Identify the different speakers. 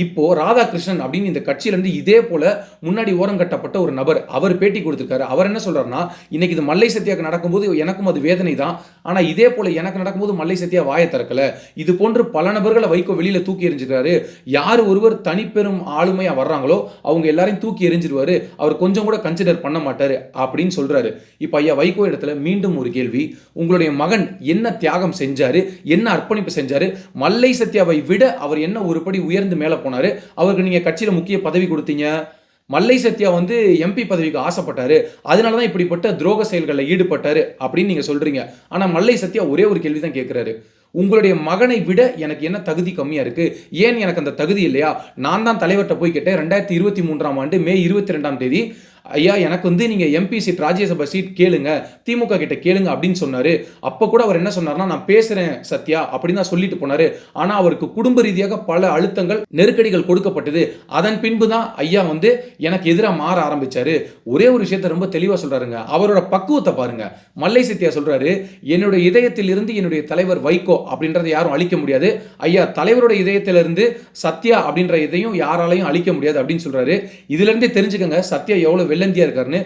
Speaker 1: இப்போ ராதாகிருஷ்ணன் அப்படின்னு இந்த கட்சியிலேருந்து இதே போல முன்னாடி ஓரம் கட்டப்பட்ட ஒரு நபர் அவர் பேட்டி கொடுத்திருக்காரு. அவர் என்ன சொல்றாருன்னா, இன்னைக்கு இது மல்லை சத்யாக்கு நடக்கும்போது எனக்கும் அது வேதனை தான். ஆனா இதே போல எனக்கு நடக்கும்போது மல்லை சத்யா வாய திறக்கல. இது போன்று பல நபர்கள வைகோ வெளியில தூக்கி எறிஞ்சிருக்காரு. யார் ஒருவர் தனிப்பெரும் ஆளுமையா வர்றாங்களோ அவங்க எல்லாரையும் தூக்கி எறிஞ்சிருவாரு. அவர் கொஞ்சம் கூட கன்சிடர் பண்ண மாட்டாரு அப்படின்னு சொல்றாரு. இப்ப ஐயா வைகோ இடத்துல மீண்டும் ஒரு கேள்வி. உங்களுடைய மகன் என்ன தியாகம் செஞ்சாரு? என்ன அர்ப்பணிப்பு செஞ்சாரு? மல்லை சத்யாவை விட அவர் என்ன ஒரு படி உயர்ந்து மேல போனாரு. அவருக்கு நீங்க கட்சியில முக்கிய பதவி கொடுத்தீங்க. மல்லை சத்யா வந்து எம்பி பதவிக்கு ஆசைப்பட்டாரு. அதனால தான் இப்படிப்பட்ட துரோக செயல்களில் ஈடுபட்டாரு அப்படின்னு நீங்க சொல்றீங்க. ஆனா மல்லை சத்யா ஒரே ஒரு கேள்வி தான் கேட்கிறாரு. உங்களுடைய மகனை விட எனக்கு என்ன தகுதி கம்மியா இருக்கு? ஏன் எனக்கு அந்த தகுதி இல்லையா? நான் தான் தலைவர்கிட்ட போய் கேட்டேன். 2023ஆம் ஆண்டு மே 22ஆம் தேதி ஐயா எனக்கு வந்து நீங்க எம்பி சீட் ராஜ்யசபா சீட் கேளுங்க, திமுக கிட்ட கேளுங்க அப்படின்னு சொன்னாரு. அப்ப கூட அவர் என்ன சொன்னார்னா, நான் பேசுறேன் சத்யா அப்படின்னு தான் சொல்லிட்டு போனாரு. ஆனா அவருக்கு குடும்ப ரீதியாக பல அழுத்தங்கள், நெருக்கடிகள் கொடுக்கப்பட்டது. அதன் பின்பு தான் ஐயா வந்து எனக்கு எதிராக மாற ஆரம்பிச்சாரு. ஒரே ஒரு விஷயத்தை ரொம்ப தெளிவா சொல்றாருங்க. அவரோட பக்குவத்தை பாருங்க. மல்லை சத்யா சொல்றாரு, என்னுடைய இதயத்தில் இருந்து என்னுடைய தலைவர் வைகோ அப்படின்றத யாரும் அழிக்க முடியாது. ஐயா தலைவரோட இதயத்திலிருந்து சத்யா அப்படின்ற இதையும் யாராலையும் அழிக்க முடியாது அப்படின்னு சொல்றாரு. இதுல இருந்தே தெரிஞ்சுக்கங்க சத்யா எவ்வளவு வெள்ளந்தியா இருக்காருன்னு.